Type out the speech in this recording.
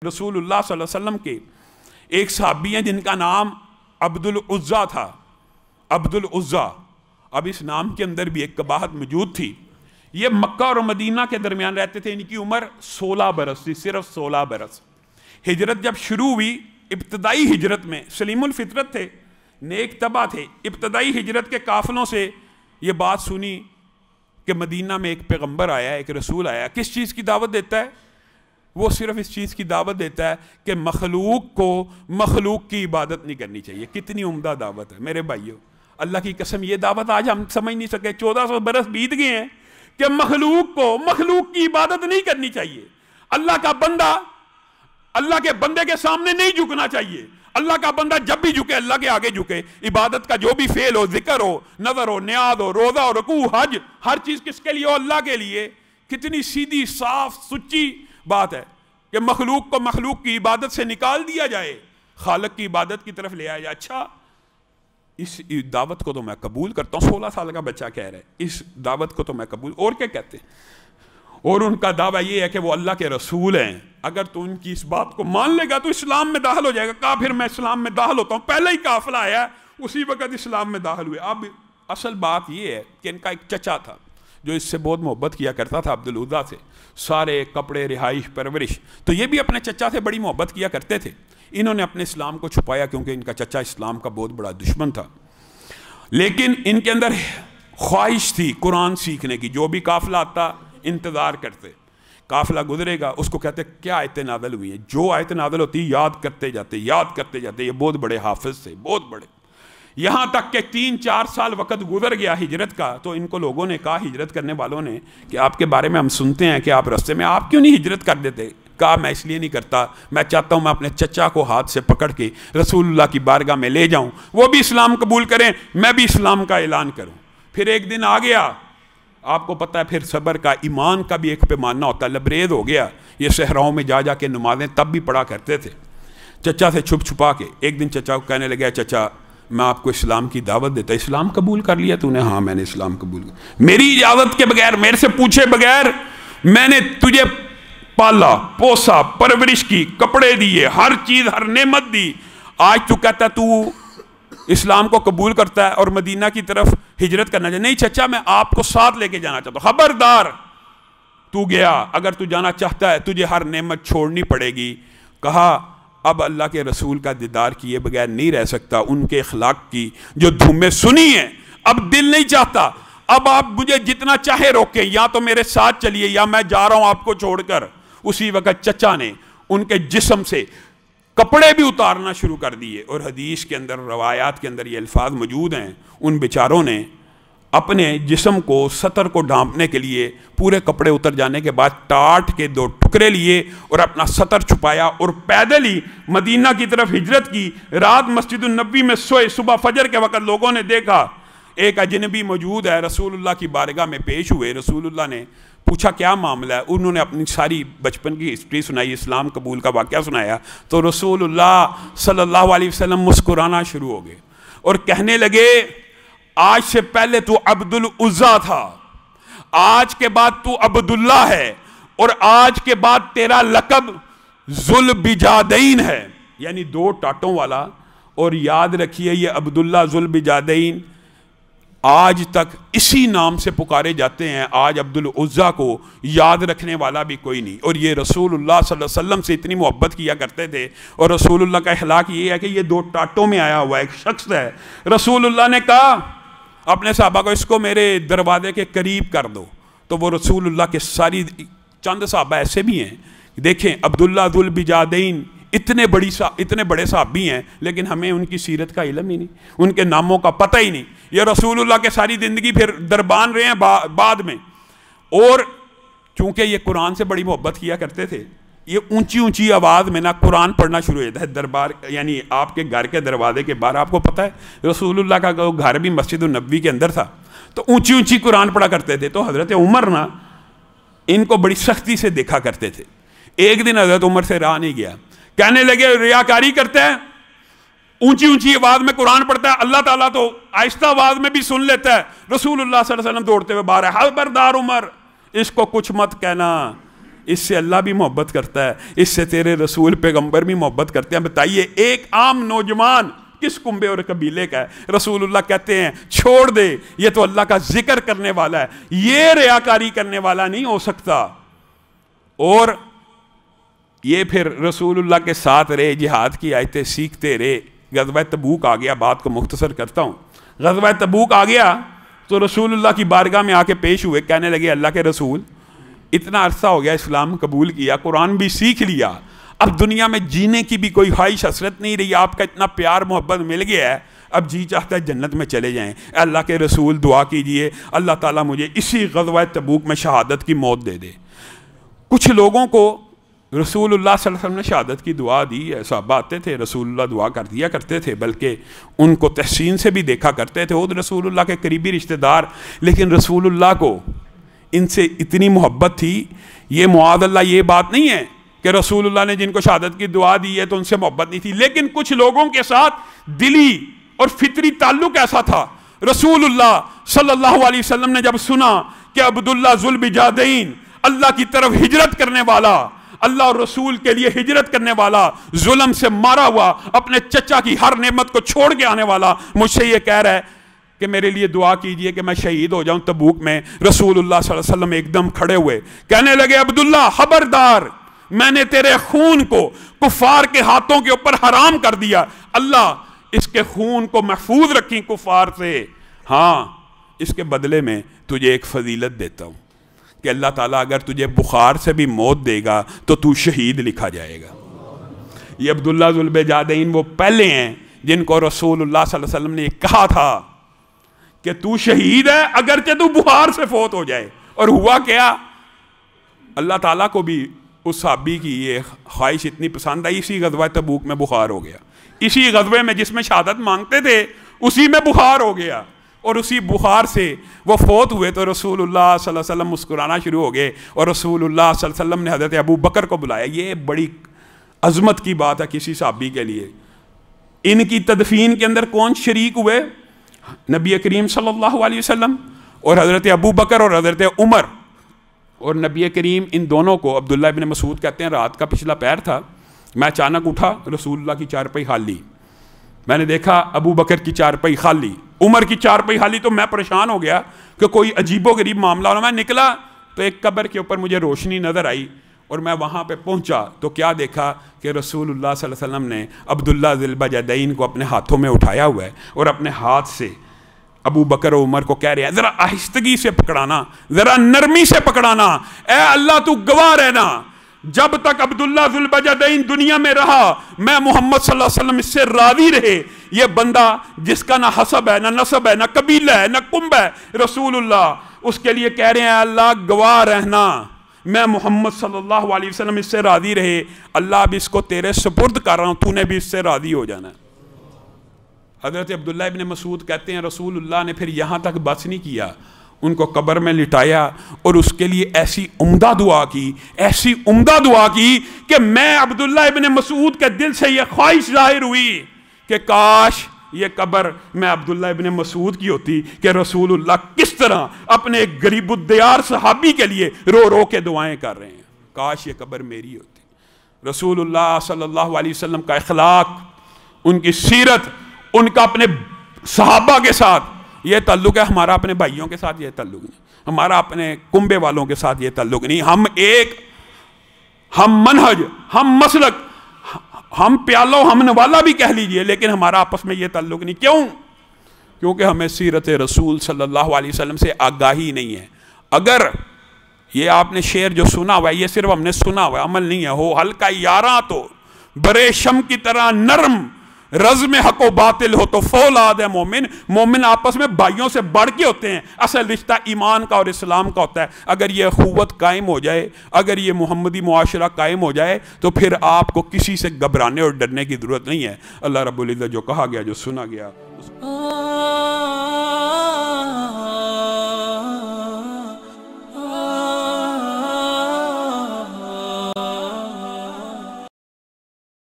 رسول اللہ صلی اللہ علیہ وسلم کے ایک صحابی ہیں جن کا نام عبدالعزیٰ تھا۔ عبدالعزیٰ، اب اس نام کے اندر بھی ایک قباحت موجود تھی۔ یہ مکہ اور مدینہ کے درمیان رہتے تھے۔ ان کی عمر 16 برس تھی، صرف 16 برس۔ ہجرت جب شروع ہوئی، ابتدائی ہجرت میں سلیم الفطرت تھے، نیک طبع تھے۔ ابتدائی ہجرت کے قافلوں سے یہ بات سنی کہ مدینہ میں ایک پیغمبر آیا ہے، ایک رسول آیا ہے۔ کس چیز کی دعوت دیتا ہے؟ وہ صرف اس چیز کی دعوت دیتا ہے کہ مخلوق کو مخلوق کی عبادت نہیں کرنی چاہیے۔ کتنی عمدہ دعوت ہے میرے بھائیوں، اللہ کی قسم یہ دعوت آج ہم سمجھ نہیں سکے۔ 1400 برس بیت گئے ہیں کہ مخلوق کو مخلوق کی عبادت نہیں کرنی چاہیے۔ اللہ کا بندہ اللہ کے بندے کے سامنے نہیں جھکنا چاہیے۔ اللہ کا بندہ جب بھی جھکے اللہ کے آگے جھکے۔ عبادت کا جو بھی فعل ہو، ذکر ہو، نظر ہو، نیاز ہو، روزہ ہو، رکوع، حج، ہر چیز کس کے لیے ہو؟ اللہ کے لیے۔ کتنی سیدھی صاف سچی بات ہے کہ مخلوق کو مخلوق کی عبادت سے نکال دیا جائے، خالق کی عبادت کی طرف لے آیا جائے۔ اچھا، اس دعوت کو تو میں قبول کرتا ہوں۔ 16 سال کا بچہ کہہ رہا ہے اس دعوت کو تو میں قبول، اور کیا کہتے ہیں؟ اور ان کا دعویٰ یہ ہے کہ وہ اللہ کے رسول ہیں۔ اگر تو ان کی اس بات کو مان لے گا تو اسلام میں داخل ہو جائے گا۔ کہا پھر میں اسلام میں داخل ہوتا ہوں۔ پہلے ہی قافلہ آیا ہے، اسی وقت اسلام میں داخل ہوئے۔ اب اصل بات یہ ہے کہ ان کا ایک چچا تھا جو اس سے بہت محبت کیا کرتا تھا، عبدالعزیٰ سے، سارے کپڑے، رہائش، پرورش، تو یہ بھی اپنے چچا سے بڑی محبت کیا کرتے تھے۔ انہوں نے اپنے اسلام کو چھپایا کیونکہ ان کا چچا اسلام کا بہت بڑا دشمن تھا، لیکن ان کے اندر خواہش تھی قرآن سیکھنے کی۔ جو بھی قافلہ آتا انتظار کرتے، قافلہ گزرے گا، اس کو کہتے کیا آیتیں نازل ہوئی ہیں۔ جو آیتیں نازل ہوتی یاد کرتے جاتے، یاد کرتے جاتے۔ یہ بہت بڑے حافظ تھے، بہت بڑے، یہاں تک کہ 3-4 سال وقت گزر گیا ہجرت کا، تو ان کو لوگوں نے کہا، ہجرت کرنے والوں نے، کہ آپ کے بارے میں ہم سنتے ہیں کہ آپ رستے میں، آپ کیوں نہیں ہجرت کر دیتے؟ کہا میں اس لیے نہیں کرتا، میں چاہتا ہوں میں اپنے چچا کو ہاتھ سے پکڑ کے رسول اللہ کی بارگاہ میں لے جاؤں، وہ بھی اسلام قبول کریں، میں بھی اسلام کا اعلان کروں۔ پھر ایک دن آ گیا، آپ کو پتہ ہے پھر صبر کا، ایمان کا بھی ایک پیمانہ ہوتا ہے، لبریز ہو گیا۔ یہ صحراؤں میں جا کے نمازیں تب بھی پڑھا کرتے تھے چچا سے چھپ چھپا کے۔ ایک دن چچا کو کہنے لگا، چچا میں آپ کو اسلام کی دعوت دیتا، اسلام قبول کر لیا تو نے؟ ہاں میں نے اسلام قبول کر، میری اجازت کے بغیر، میرے سے پوچھے بغیر میں نے تجھے پالا پوسا، پرورش کی، کپڑے دیے، ہر چیز، ہر نعمت دی۔ آج تو کہتا ہے تو اسلام کو قبول کرتا ہے اور مدینہ کی طرف ہجرت کرنا چاہتا ہے۔ نہیں چچا، میں آپ کو ساتھ لے کے جانا چاہتا ہوں۔ خبردار، تو گیا، اگر تو جانا چاہتا ہے تجھے ہر نعمت چھوڑنی پڑے گی۔ کہا اب اللہ کے رسول کا دیدار کیے بغیر نہیں رہ سکتا، ان کے اخلاق کی جو دھومیں سنی ہیں، اب دل نہیں چاہتا۔ اب آپ مجھے جتنا چاہے روکیں، یا تو میرے ساتھ چلیے یا میں جا رہا ہوں آپ کو چھوڑ کر۔ اسی وقت چچا نے ان کے جسم سے کپڑے بھی اتارنا شروع کر دیے، اور حدیث کے اندر، روایات کے اندر یہ الفاظ موجود ہیں، ان بیچاروں نے اپنے جسم کو، سطر کو ڈھانپنے کے لیے پورے کپڑے اتر جانے کے بعد ٹاٹ کے 2 ٹکڑے لیے اور اپنا سطر چھپایا اور پیدل ہی مدینہ کی طرف ہجرت کی۔ رات مسجد النبی میں سوئے، صبح فجر کے وقت لوگوں نے دیکھا ایک اجنبی موجود ہے، رسول اللہ کی بارگاہ میں پیش ہوئے۔ رسول اللہ نے پوچھا کیا معاملہ ہے؟ انہوں نے اپنی ساری بچپن کی ہسٹری سنائی، اسلام قبول کا واقعہ سنایا۔ تو رسول اللہ صلی اللہ علیہ وسلم مسکرانا شروع ہو گئے اور کہنے لگے، آج سے پہلے تو عبدالعزیٰ تھا، آج کے بعد تو عبداللہ ہے، اور آج کے بعد تیرا لقب ذوالبجادین ہے، یعنی 2 ٹاٹوں والا۔ اور یاد رکھیے یہ عبداللہ ذوالبجادین آج تک اسی نام سے پکارے جاتے ہیں۔ آج عبدالعزیٰ کو یاد رکھنے والا بھی کوئی نہیں۔ اور یہ رسول اللہ صلی اللہ علیہ وسلم سے اتنی محبت کیا کرتے تھے، اور رسول اللہ کا اخلاق یہ ہے کہ یہ 2 ٹاٹوں میں آیا ہوا ایک شخص ہے۔ رسول اللہ نے کہا اپنے صحابہ کو، اس کو میرے دروازے کے قریب کر دو۔ تو وہ رسول اللہ کے چند صحابہ ایسے بھی ہیں، دیکھیں عبداللہ ذوالبجادین اتنے بڑے صحابی ہیں، لیکن ہمیں ان کی سیرت کا علم ہی نہیں، ان کے ناموں کا پتہ ہی نہیں۔ یہ رسول اللہ کے ساری زندگی پھر دربان رہے ہیں بعد میں، اور چونکہ یہ قرآن سے بڑی محبت کیا کرتے تھے، یہ اونچی اونچی آواز میں نہ قرآن پڑھنا شروع ہو جاتا ہے دربار، یعنی آپ کے گھر کے دروازے کے باہر۔ آپ کو پتہ ہے رسول اللہ کا گھر بھی مسجد النبوی کے اندر تھا، تو اونچی اونچی قرآن پڑھا کرتے تھے۔ تو حضرت عمر نا ان کو بڑی سختی سے دیکھا کرتے تھے۔ ایک دن حضرت عمر سے رہا نہیں گیا، کہنے لگے ریاکاری کرتے ہیں، اونچی اونچی آواز میں قرآن پڑھتا ہے، اللہ تعالیٰ تو آہستہ آواز میں بھی سن لیتا ہے۔ رسول اللہ صلی اللہ علیہ وسلم دوڑتے ہوئے باہر ہے، خبردار عمر، اس کو کچھ مت کہنا، اس سے اللہ بھی محبت کرتا ہے، اس سے تیرے رسول پیغمبر بھی محبت کرتے ہیں۔ بتائیے ایک عام نوجوان کس کنبے اور قبیلے کا ہے؟ رسول اللہ کہتے ہیں چھوڑ دے، یہ تو اللہ کا ذکر کرنے والا ہے، یہ ریاکاری کرنے والا نہیں ہو سکتا۔ اور یہ پھر رسول اللہ کے ساتھ رہے، جہاد کی آیتیں سیکھتے رہے۔ غزوہ تبوک آ گیا، بات کو مختصر کرتا ہوں۔ غزوہ تبوک آ گیا تو رسول اللہ کی بارگاہ میں آ کے پیش ہوئے، کہنے لگے اللہ کے رسول اتنا عرصہ ہو گیا اسلام قبول کیا، قرآن بھی سیکھ لیا، اب دنیا میں جینے کی بھی کوئی خواہش حسرت نہیں رہی، آپ کا اتنا پیار محبت مل گیا ہے، اب جی چاہتا ہے جنت میں چلے جائیں۔ اے اللہ کے رسول دعا کیجئے اللہ تعالیٰ مجھے اسی غزوہ تبوک میں شہادت کی موت دے دے۔ کچھ لوگوں کو رسول اللہ صلی اللہ علیہ وسلم نے شہادت کی دعا دی ہے، صحابہ آتے تھے رسول اللہ دعا کر دیا کرتے تھے، بلکہ ان کو تحسین سے بھی دیکھا کرتے تھے، وہ رسول اللہ کے قریبی رشتہ دار، لیکن رسول اللہ کو ان سے اتنی محبت تھی۔ یہ معاذ اللہ یہ بات نہیں ہے کہ رسول اللہ نے جن کو شہادت کی دعا دی ہے تو ان سے محبت نہیں تھی، لیکن کچھ لوگوں کے ساتھ دلی اور فطری تعلق ایسا تھا۔ رسول اللہ صلی اللہ علیہ وسلم نے جب سنا کہ عبداللہ ذوالبجادین اللہ کی طرف ہجرت کرنے والا، اللہ اور رسول کے لیے ہجرت کرنے والا، ظلم سے مارا ہوا، اپنے چچا کی ہر نعمت کو چھوڑ کے آنے والا، مجھ سے یہ کہہ رہا ہے کہ میرے لیے دعا کیجئے کہ میں شہید ہو جاؤں تبوک میں۔ رسول اللہ صلی اللہ علیہ وسلم ایک دم کھڑے ہوئے، کہنے لگے عبداللہ خبردار، میں نے تیرے خون کو کفار کے ہاتھوں کے اوپر حرام کر دیا، اللہ اس کے خون کو محفوظ رکھیں کفار سے، ہاں اس کے بدلے میں تجھے ایک فضیلت دیتا ہوں کہ اللہ تعالیٰ اگر تجھے بخار سے بھی موت دے گا تو شہید لکھا جائے گا۔ یہ عبداللہ ذوالبجادین وہ پہلے ہیں جن کو رسول اللہ صلی اللہ علیہ وسلم نے یہ کہا تھا کہ تو شہید ہے اگرچہ تو بخار سے فوت ہو جائے، اور ہوا کیا؟ اللہ تعالیٰ کو بھی اس صحابی کی یہ خواہش اتنی پسند آئی، اسی غزوہ تبوک میں بخار ہو گیا، اسی غزوے میں جس میں شہادت مانگتے تھے اسی میں بخار ہو گیا، اور اسی بخار سے وہ فوت ہوئے تو رسول اللہ صلی اللہ علیہ وسلم مسکرانا شروع ہو گئے، اور رسول اللہ صلی اللہ علیہ وسلم نے حضرت ابو بکر کو بلایا۔ یہ بڑی عظمت کی بات ہے کسی صحابی کے لیے۔ ان کی تدفین کے اندر کون شریک ہوئے؟ نبی کریم صلی اللہ علیہ وسلم اور حضرت ابو بکر اور حضرت عمر، اور نبی کریم ان دونوں کو، عبداللہ ابن مسعود کہتے ہیں رات کا پچھلا پہر تھا، میں اچانک اٹھا، رسول اللہ کی چارپائی خالی، میں نے دیکھا ابو بکر کی چارپائی خالی، عمر کی چارپائی خالی، تو میں پریشان ہو گیا کہ کوئی عجیب و غریب معاملہ ہونا۔ میں نکلا تو ایک قبر کے اوپر مجھے روشنی نظر آئی، اور میں وہاں پہ پہنچا تو کیا دیکھا کہ رسول اللہ صلی اللہ علیہ وسلم نے عبداللہ ذوالبجادین کو اپنے ہاتھوں میں اٹھایا ہوا ہے، اور اپنے ہاتھ سے ابو بکر و عمر کو کہہ رہے ہیں ذرا آہستگی سے پکڑانا، ذرا نرمی سے پکڑانا، اے اللہ تو گواہ رہنا، جب تک عبداللہ ذوالبجادین دنیا میں رہا میں محمد صلی اللہ علیہ وسلم اس سے راضی رہے۔ یہ بندہ جس کا نہ حسب ہے، نہ نسب ہے، نہ قبیلہ ہے، نہ کنب ہے، رسول اللہ اس کے لیے کہہ رہے ہیں اللہ گواہ رہنا، میں محمد صلی اللہ علیہ وسلم اس سے راضی رہے، اللہ اب اس کو تیرے سپرد کر رہا ہوں، تو نے بھی اس سے راضی ہو جانا ہے۔ حضرت عبداللہ ابن مسعود کہتے ہیں رسول اللہ نے پھر یہاں تک بس نہیں کیا، ان کو قبر میں لٹایا اور اس کے لیے ایسی عمدہ دعا کی، ایسی عمدہ دعا کی کہ میں عبداللہ ابن مسعود کے دل سے یہ خواہش ظاہر ہوئی کہ کاش یہ قبر میں عبداللہ ابن مسعود کی ہوتی کہ رسول اللہ کس طرح اپنے ایک غریب الدیار صحابی کے لیے رو رو کے دعائیں کر رہے ہیں، کاش یہ قبر میری ہوتی۔ رسول اللہ صلی اللہ علیہ وسلم کا اخلاق، ان کی سیرت، ان کا اپنے صحابہ کے ساتھ یہ تعلق ہے، ہمارا اپنے بھائیوں کے ساتھ یہ تعلق نہیں، ہمارا اپنے کنبے والوں کے ساتھ یہ تعلق نہیں، ہم منہج، ہم مسلک، ہم پیالو ہم نوالا بھی کہہ لیجئے، لیکن ہمارا آپس میں یہ تعلق نہیں۔ کیوں؟ کیونکہ ہمیں سیرت رسول صلی اللہ علیہ وسلم سے آگاہی نہیں ہے۔ اگر یہ آپ نے شعر جو سنا ہوا ہے یہ صرف ہم نے سنا ہوا ہے، عمل نہیں ہے، ہو ہلکا یاراں تو برے شم کی طرح نرم، رزم حق و باطل ہو تو فولاد ہے مومن۔ مومن آپس میں بھائیوں سے بڑھ کے ہوتے ہیں، اصل رشتہ ایمان کا اور اسلام کا ہوتا ہے۔ اگر یہ اخوت قائم ہو جائے، اگر یہ محمدی معاشرہ قائم ہو جائے تو پھر آپ کو کسی سے گھبرانے اور ڈرنے کی ضرورت نہیں ہے۔ اللہ رب العزت جو کہا گیا، جو سنا گیا